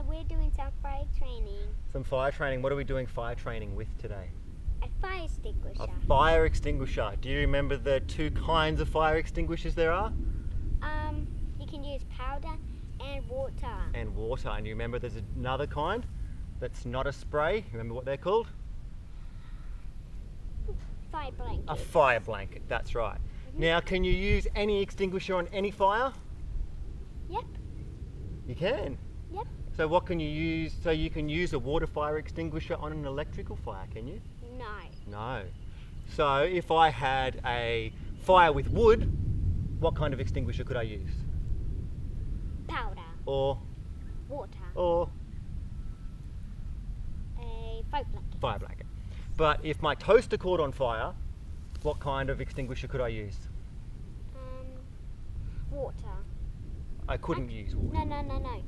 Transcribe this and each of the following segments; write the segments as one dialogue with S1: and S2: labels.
S1: and we're doing some fire training.
S2: Some fire training. What are we doing fire training with today?
S1: A fire extinguisher.
S2: A fire extinguisher. Do you remember the two kinds of fire extinguishers there are?
S1: You can use powder and water.
S2: And water. And you remember there's another kind that's not a spray. Remember what they're called?
S1: Fire blanket.
S2: A fire blanket, that's right. Now, can you use any extinguisher on any fire?
S1: Yep.
S2: You can?
S1: Yep.
S2: So what can you use? So you can use a water fire extinguisher on an electrical fire, can you?
S1: No.
S2: No. So if I had a fire with wood, what kind of extinguisher could I use?
S1: Powder.
S2: Or?
S1: Water.
S2: Or?
S1: A fire blanket.
S2: Fire blanket. But if my toaster caught on fire, what kind of extinguisher could I use?
S1: Water.
S2: I couldn't use water.
S1: No.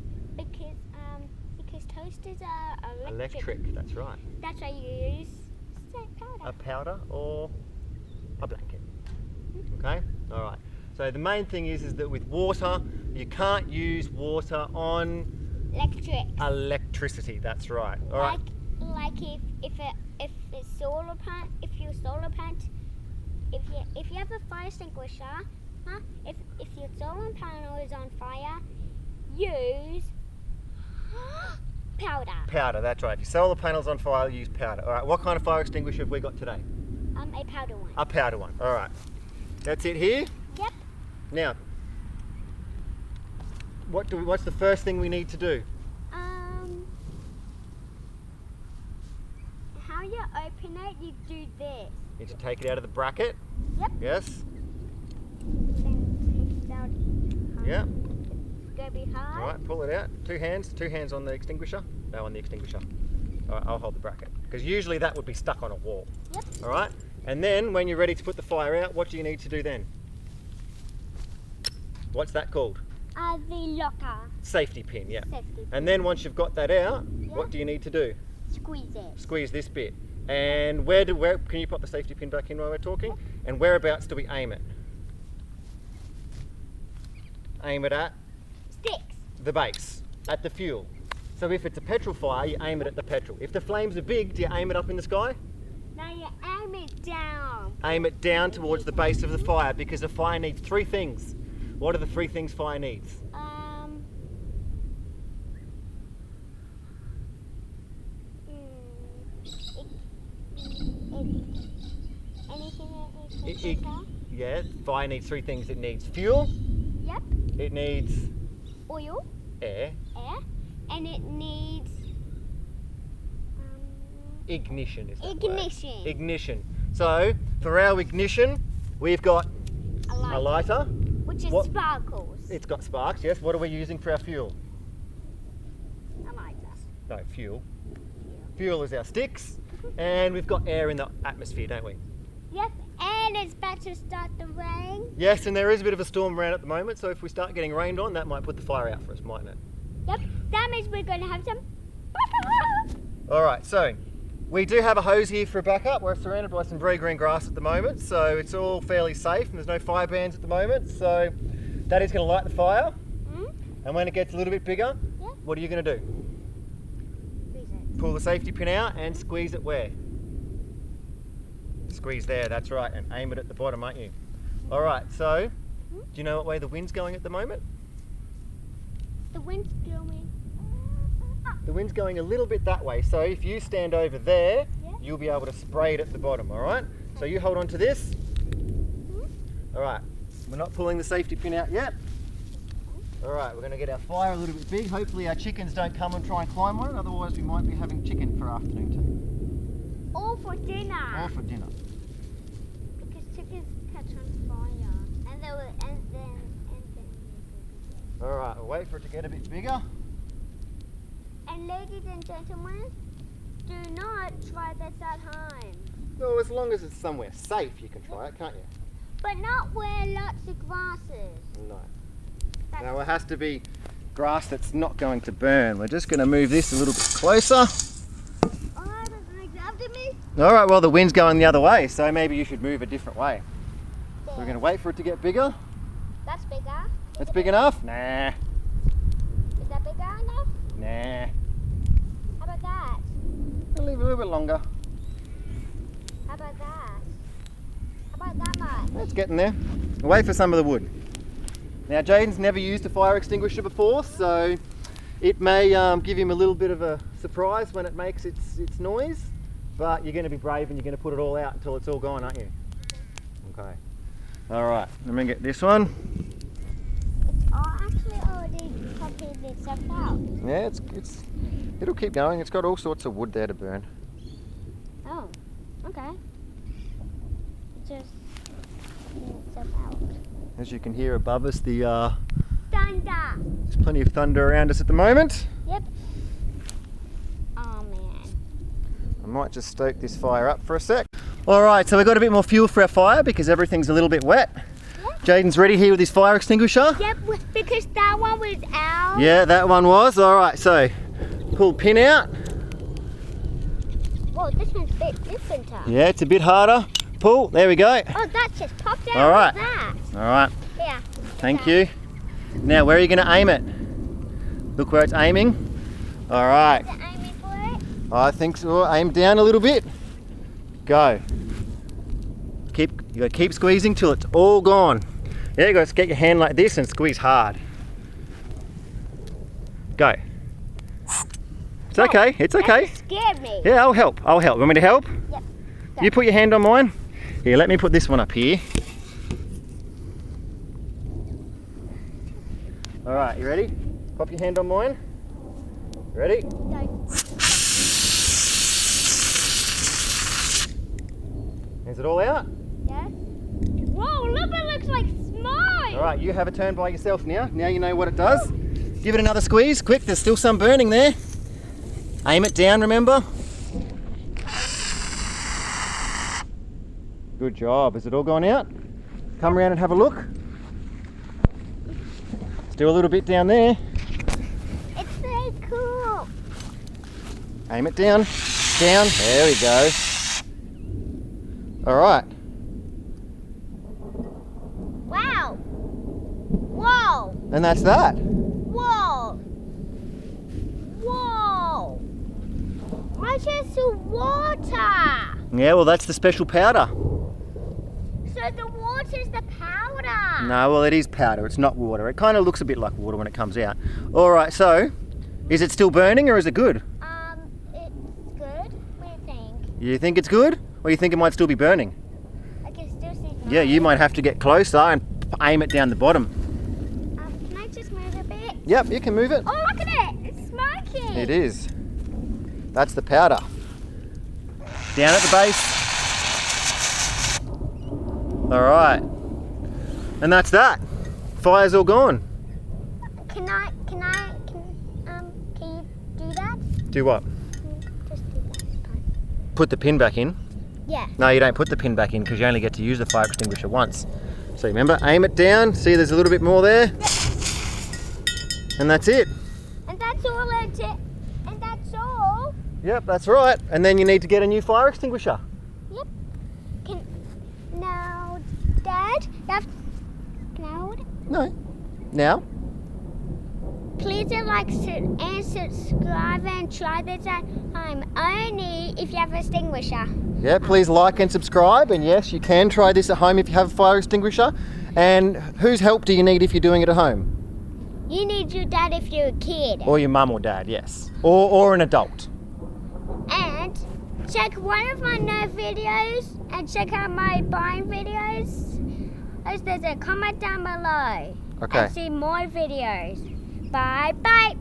S1: Because toasters are
S2: Electric, that's right.
S1: That's why you use powder.
S2: A powder or a blanket. Okay? All right. So the main thing is that with water, you can't use water on electricity. That's right. All right.
S1: Like if you solar panel, if you have a fire extinguisher, if your solar panel is on fire, use powder.
S2: Powder, that's right. If your solar panel's on fire, use powder. All right. What kind of fire extinguisher have we got today?
S1: A powder one.
S2: A powder one. All right. That's it here.
S1: Yep.
S2: Now, what's the first thing we need to do?
S1: How you open it, you do this.
S2: You need to take it out of the bracket.
S1: Yep.
S2: Yes.
S1: Then take it out.
S2: Yeah.
S1: It's gonna be hard.
S2: All right, pull it out. Two hands on the extinguisher. No, on the extinguisher. All right, I'll hold the bracket. Because usually that would be stuck on a wall.
S1: Yep.
S2: All right. And then when you're ready to put the fire out, what do you need to do then? What's that called?
S1: The locker.
S2: Safety pin, yeah.
S1: Safety pin.
S2: And then once you've got that out, what do you need to do?
S1: Squeeze it.
S2: Squeeze this bit. And where can you put the safety pin back in while we're talking? And whereabouts do we aim it? Aim it at?
S1: Sticks.
S2: The base, at the fuel. So if it's a petrol fire, you aim it at the petrol. If the flames are big, do you aim it up in the sky?
S1: Now you aim it down.
S2: Aim it down towards the base of the fire because a fire needs three things. What are the three things fire needs? Yeah, fire needs three things. It needs fuel.
S1: Yep.
S2: It needs
S1: Oil.
S2: air.
S1: And it needs
S2: Ignition is that
S1: ignition.
S2: word. Ignition. So for our ignition, we've got a lighter.
S1: Which is sparkles.
S2: It's got sparks, yes. What are we using for our fuel?
S1: A lighter.
S2: No, fuel. Fuel is our sticks. And we've got air in the atmosphere, don't we?
S1: Yep. And it's about to start the rain.
S2: Yes, and there is a bit of a storm around at the moment, so if we start getting rained on, that might put the fire out for us, mightn't it?
S1: Yep. That means we're going to have some
S2: All right, so we do have a hose here for a backup. We're surrounded by some very green grass at the moment, so it's all fairly safe and there's no fire bans at the moment. So that is going to light the fire. And when it gets a little bit bigger, what are you going to do?
S1: Squeeze it.
S2: Pull the safety pin out and squeeze it where? Squeeze there, that's right, and aim it at the bottom, aren't you? All right, so do you know what way the wind's going at the moment?
S1: The wind's going.
S2: The wind's going a little bit that way, so if you stand over there, you'll be able to spray it at the bottom, all right? So you hold on to this. All right, we're not pulling the safety pin out yet. All right, we're going to get our fire a little bit big. Hopefully our chickens don't come and try and climb on it, otherwise we might be having chicken for afternoon tea.
S1: Or for dinner.
S2: Or for dinner.
S1: Because chickens catch on fire. And then.
S2: All right, we'll wait for it to get a bit bigger.
S1: And ladies and gentlemen, do not try this at home.
S2: Well, as long as it's somewhere safe, you can try it, can't you?
S1: But not where lots of grasses.
S2: No. Now it has to be grass that's not going to burn. We're just going to move this a little bit closer. All right, well the wind's going the other way, so maybe you should move a different way. So we're going to wait for it to get bigger.
S1: That's bigger.
S2: That's big enough? Nah.
S1: Is that bigger enough?
S2: Nah. little bit longer.
S1: How about that? How about that much?
S2: It's getting there. Wait for some of the wood. Now Jaden's never used a fire extinguisher before, so it may give him a little bit of a surprise when it makes its noise, but you're going to be brave and you're going to put it all out until it's all gone, aren't you? Okay. Alright, let me get this one.
S1: It's actually already popping itself out.
S2: Yeah, it'll keep going. It's got all sorts of wood there to burn.
S1: Oh, okay. Just clean itself out.
S2: As you can hear above us, there's
S1: Thunder!
S2: plenty of thunder around us at the moment.
S1: Yep. Oh man.
S2: I might just stoke this fire up for a sec. Alright, so we've got a bit more fuel for our fire because everything's a little bit wet.
S1: Yep.
S2: Jaden's ready here with his fire extinguisher.
S1: Yep, because that one was out.
S2: Yeah, that one was. Alright, so pull pin out.
S1: Whoa, this one's a bit different.
S2: Yeah, it's a bit harder. Pull, there we go.
S1: Oh, that just popped out.
S2: Alright.
S1: Like that.
S2: Alright,
S1: Yeah.
S2: thank you. Now, where are you going to aim it? Look where it's aiming. Alright,
S1: Is it aiming for it?
S2: I think so. Aim down a little bit. Go. You got to keep squeezing till it's all gone. Yeah, you got to get your hand like this and squeeze hard. Go. It's okay, it's okay.
S1: That scared me.
S2: Yeah, I'll help. Want me to help?
S1: Yep.
S2: You put your hand on mine. Here, let me put this one up here. All right, you ready? Pop your hand on mine. Ready?
S1: Go.
S2: Is it all out?
S1: Yes. Whoa, look, it looks like smoke.
S2: All right, you have a turn by yourself now. Now you know what it does. Give it another squeeze, quick, there's still some burning there. Aim it down, remember? Good job. Has it all gone out? Come around and have a look. Still a little bit down there.
S1: It's very cool.
S2: Aim it down. Down. There we go. All right.
S1: Wow. Whoa.
S2: And that's that.
S1: Whoa. Whoa. I just saw water.
S2: Yeah, well, that's the special powder.
S1: So the water's the powder.
S2: No, well, it is powder. It's not water. It kind of looks a bit like water when it comes out. All right, so is it still burning or is it good?
S1: It's good. What do you think?
S2: You think it's good? Or you think it might still be burning?
S1: I can still see smoke.
S2: Yeah, you might have to get closer and aim it down the bottom.
S1: Can I just move a bit?
S2: Yep, you can move it.
S1: Oh, look at it. It's smoking.
S2: It is. That's the powder. Down at the base. All right. And that's that. Fire's all gone.
S1: Can you do that?
S2: Do what?
S1: Just do that.
S2: Put the pin back in.
S1: Yeah.
S2: No, you don't put the pin back in because you only get to use the fire extinguisher once. So remember, aim it down. See, there's a little bit more there.
S1: Yep.
S2: And that's it.
S1: And that's all it is. And that's all.
S2: Yep, that's right. And then you need to get a new fire extinguisher.
S1: Yep. Now, Dad, can I hold it?
S2: No. Now?
S1: Please like and subscribe and try this at home only if you have an extinguisher.
S2: Yeah, please like and subscribe. And yes, you can try this at home if you have a fire extinguisher. And whose help do you need if you're doing it at home?
S1: You need your dad if you're a kid.
S2: Or your mum or dad, yes. Or an adult.
S1: And check one of my new videos and check out my buying videos. There's a comment down below.
S2: Okay.
S1: And see more videos. Bye bye.